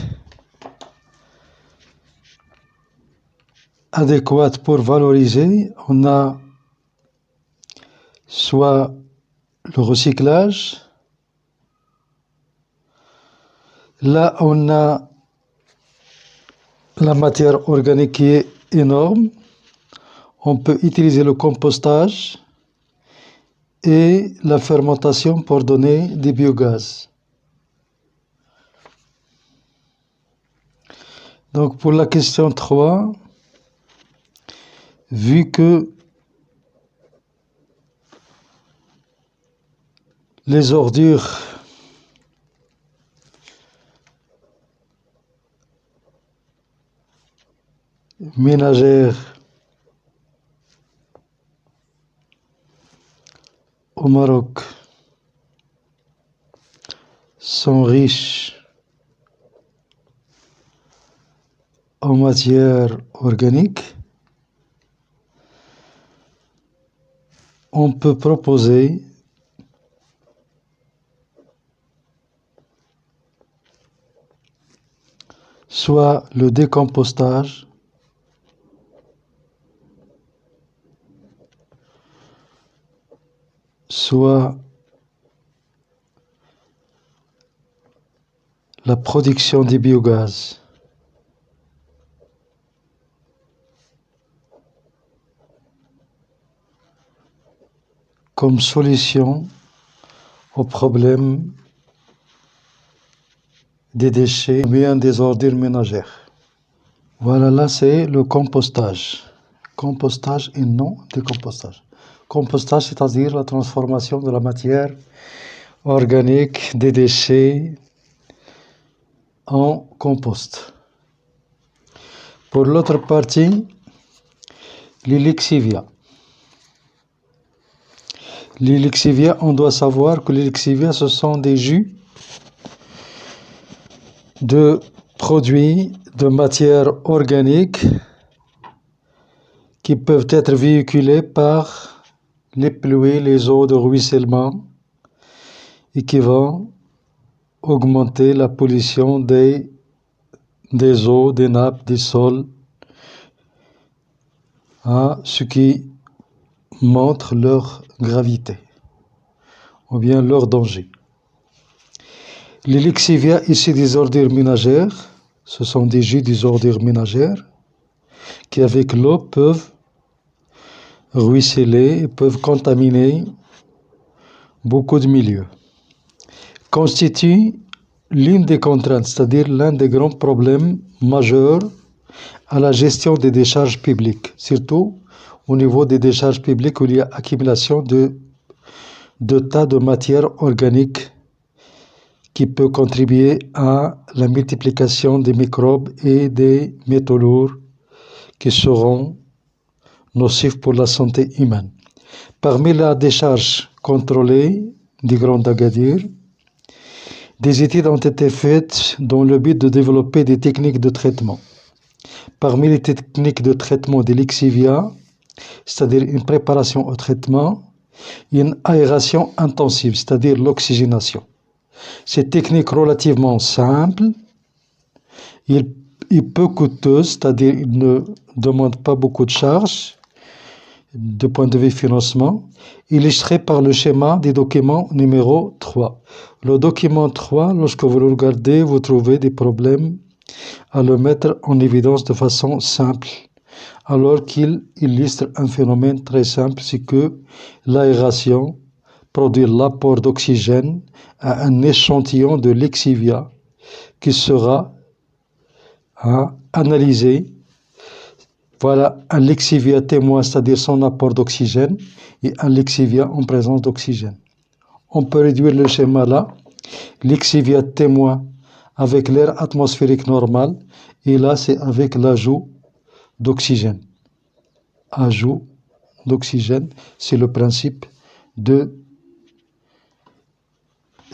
adéquates pour valoriser, on a soit le recyclage. Là, on a la matière organique qui est énorme. On peut utiliser le compostage et la fermentation pour donner des biogaz. Donc pour la question 3, vu que les ordures ménagères au Maroc sont riches en matière organique, on peut proposer soit le décompostage, soit la production des biogaz. Comme solution au problème des déchets ou bien des ordures ménagères. Voilà, là c'est le compostage. Compostage et non décompostage. Compostage, c'est-à-dire la transformation de la matière organique des déchets en compost. Pour l'autre partie, les lexivia. Les lexivia, on doit savoir que les lexivia, ce sont des jus de produits de matière organique qui peuvent être véhiculés par les pluies, les eaux de ruissellement et qui vont augmenter la pollution des eaux, des nappes, des sols, ce qui montre leur gravité ou bien leur danger. Les lexivia issus des ordures ménagères, ce sont des jus des ordures ménagères qui avec l'eau peuvent ruisseler et peuvent contaminer beaucoup de milieux. Constituent l'une des contraintes, c'est-à-dire l'un des grands problèmes majeurs à la gestion des décharges publiques, surtout au niveau des décharges publiques où il y a accumulation de tas de matière organique qui peut contribuer à la multiplication des microbes et des métaux lourds qui seront nocifs pour la santé humaine. Parmi la décharge contrôlée du Grand Agadir, des études ont été faites dans le but de développer des techniques de traitement. Parmi les techniques de traitement des lexivia, c'est-à-dire une préparation au traitement, une aération intensive, c'est-à-dire l'oxygénation. Cette technique relativement simple et peu coûteuse, c'est-à-dire il ne demande pas beaucoup de charges de point de vue financement, illustré par le schéma du document numéro 3. Le document 3, lorsque vous le regardez, vous trouvez des problèmes à le mettre en évidence de façon simple, alors qu'il illustre un phénomène très simple, c'est que l'aération produit l'apport d'oxygène à un échantillon de lexivia qui sera analysé. Voilà un lexivia témoin, c'est-à-dire son apport d'oxygène, et un lexivia en présence d'oxygène. On peut réduire le schéma là, lexivia témoin avec l'air atmosphérique normal, et là c'est avec l'ajout d'oxygène. Ajout d'oxygène, c'est le principe de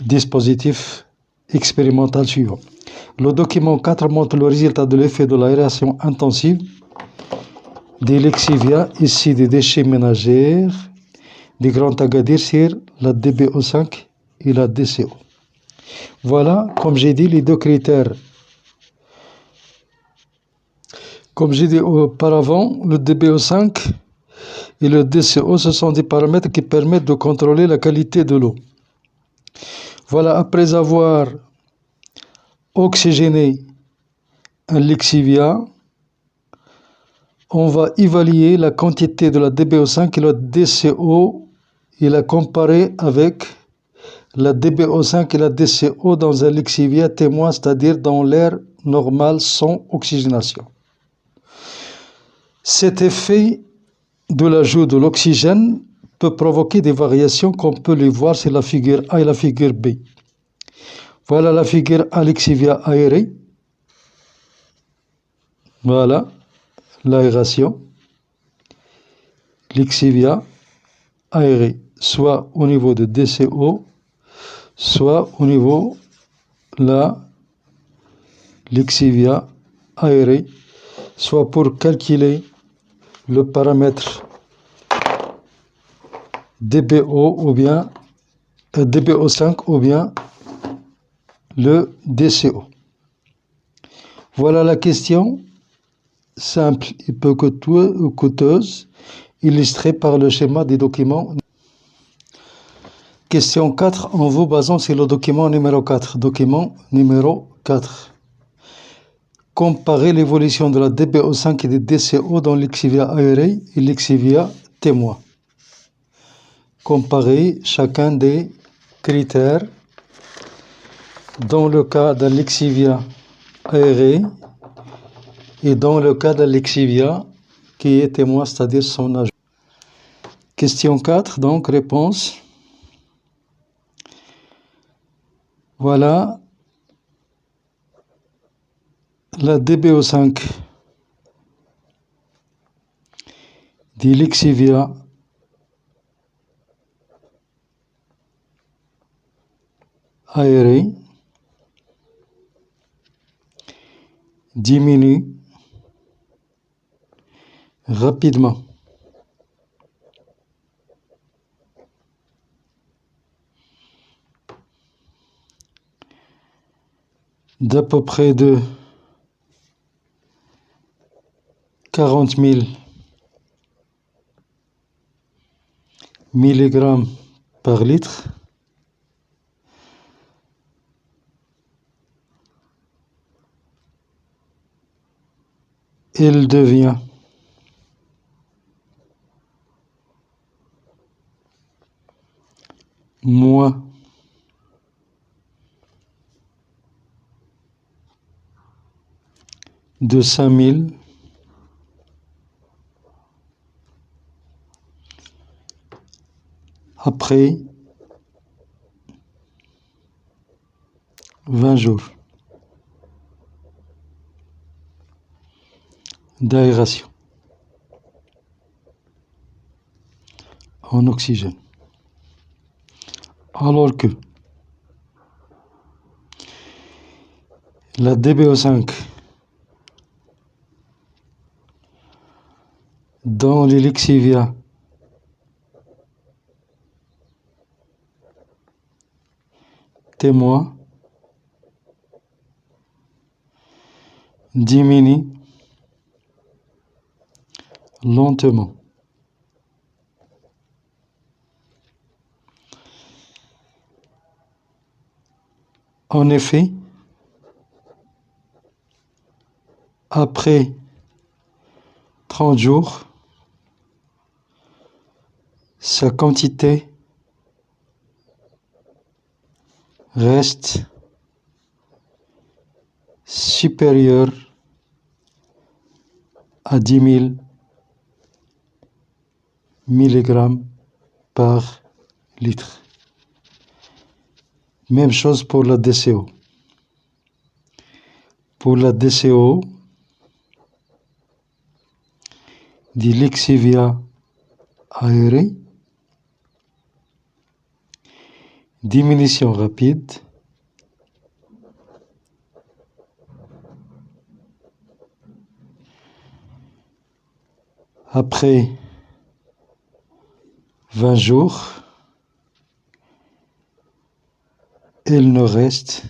dispositif expérimental suivant. Le document 4 montre le résultat de l'effet de l'aération intensive des lexivia issus des déchets ménagers du Grand Agadir sur la DBO5 et la DCO. Voilà, comme j'ai dit, les deux critères. Comme j'ai dit auparavant, le DBO5 et le DCO, ce sont des paramètres qui permettent de contrôler la qualité de l'eau. Voilà, après avoir oxygéné un lexivia, on va évaluer la quantité de la DBO5 et la DCO et la comparer avec la DBO5 et la DCO dans un lexivia témoin, c'est-à-dire dans l'air normale sans oxygénation. Cet effet de l'ajout de l'oxygène peut provoquer des variations comme on peut les voir, c'est la figure A et la figure B. Voilà la figure A, lexivia aérée. Voilà l'aération. Lexivia aérée, soit au niveau de DCO, soit au niveau de la lexivia aérée, soit pour calculer le paramètre DBO ou bien DBO5 ou bien le DCO. Voilà la question simple et peu coûteuse, illustrée par le schéma des documents. Question 4, en vous basant sur le document numéro 4. Document numéro 4. Comparez l'évolution de la DBO5 et des DCO dans l'exivia aérée et l'exivia témoin. Comparez chacun des critères dans le cas de l'exivia aérée et dans le cas de l'exivia qui est témoin, c'est-à-dire son âge. Question 4, donc réponse. Voilà la DBO5 de l'exivia aérée diminue rapidement. D'à peu près de 40 000 milligrammes par litre elle devient moins de 5000 après 20 jours d'aération en oxygène. Alors que la DBO5 dans les lexivia témoin diminue lentement. En effet, après 30 jours, sa quantité reste supérieure à 10 000 milligrammes par litre. Même chose pour la DCO. Pour la DCO, de l'exivia aérée, diminution rapide, après 20 jours, il ne reste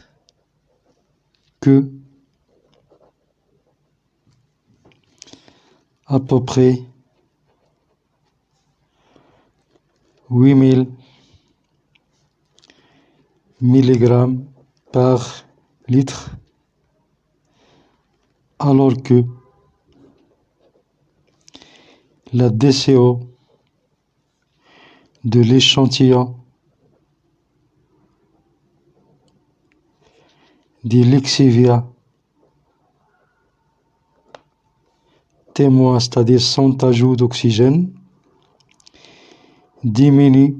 que à peu près 8000 milligrammes par litre, alors que la DCO de l'échantillon de l'exivia témoin, c'est-à-dire sans ajout d'oxygène, diminue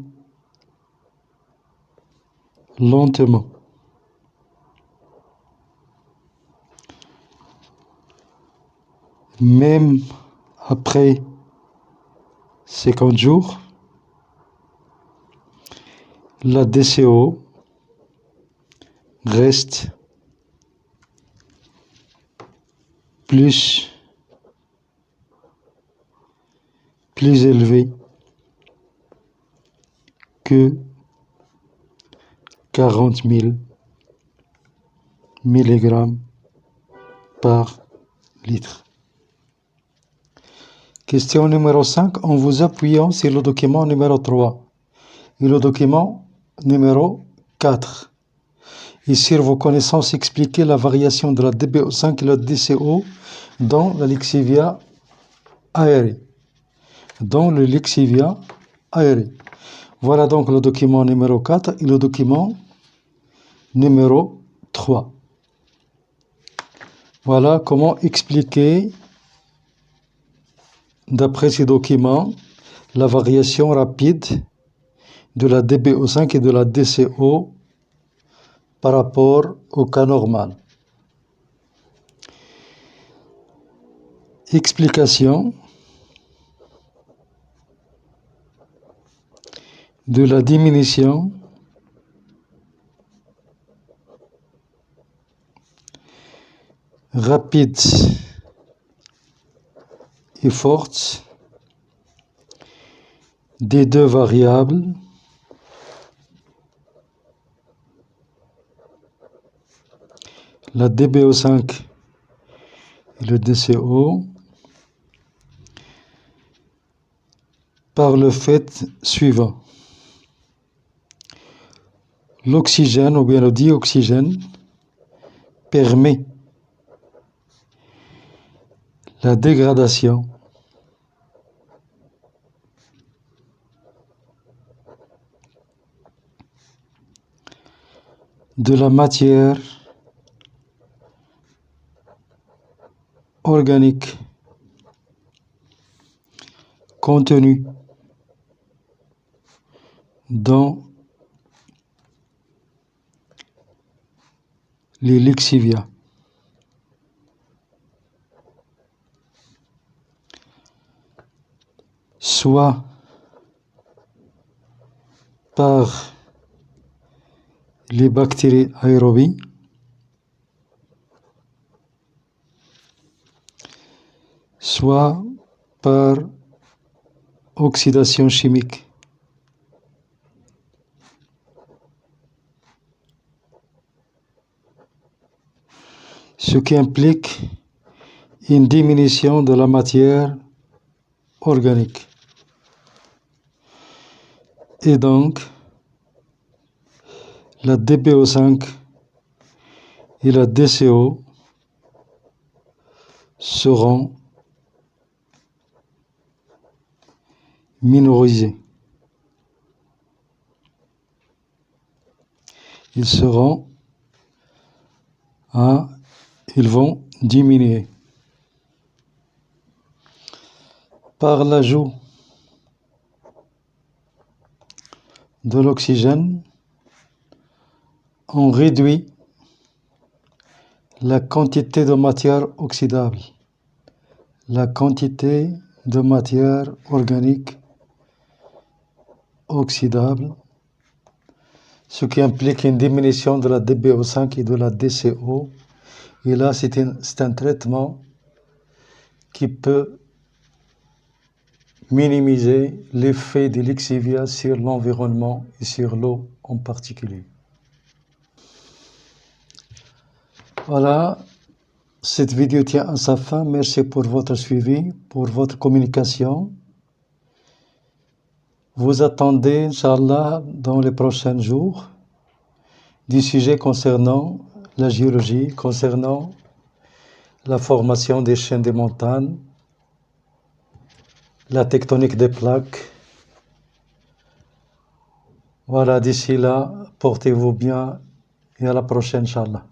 lentement. Même après 50 jours, la DCO reste plus élevée que 40 000 mg par litre. Question numéro 5. En vous appuyant sur le document numéro 3 et le document numéro 4. Et sur vos connaissances, expliquez la variation de la DBO5 et la DCO dans la Lixiviat aérée. Dans le Lixiviat aéré. Voilà donc le document numéro 4 et le document numéro 3. Voilà comment expliquer, d'après ces documents, la variation rapide de la DBO5 et de la DCO par rapport au cas normal. Explication de la diminution rapide et forte des deux variables la DBO5 et le DCO par le fait suivant. L'oxygène ou bien le dioxygène permet la dégradation de la matière organique contenue dans les lixiviats. Soit par les bactéries aérobies, soit par oxydation chimique. Ce qui implique une diminution de la matière organique. Et donc, la DBO5 et la DCO seront minorisés. Ils vont diminuer. Par l'ajout de l'oxygène, on réduit la quantité de matière oxydable, la quantité de matière organique oxydable, ce qui implique une diminution de la DBO5 et de la DCO. Et là, c'est un traitement qui peut minimiser l'effet des lixiviats sur l'environnement et sur l'eau en particulier. Voilà, cette vidéo tient à sa fin. Merci pour votre suivi, pour votre communication. Vous attendez, Inch'Allah, dans les prochains jours, des sujets concernant la géologie, concernant la formation des chaînes des montagnes, la tectonique des plaques. Voilà, d'ici là, portez-vous bien et à la prochaine, Inch'Allah.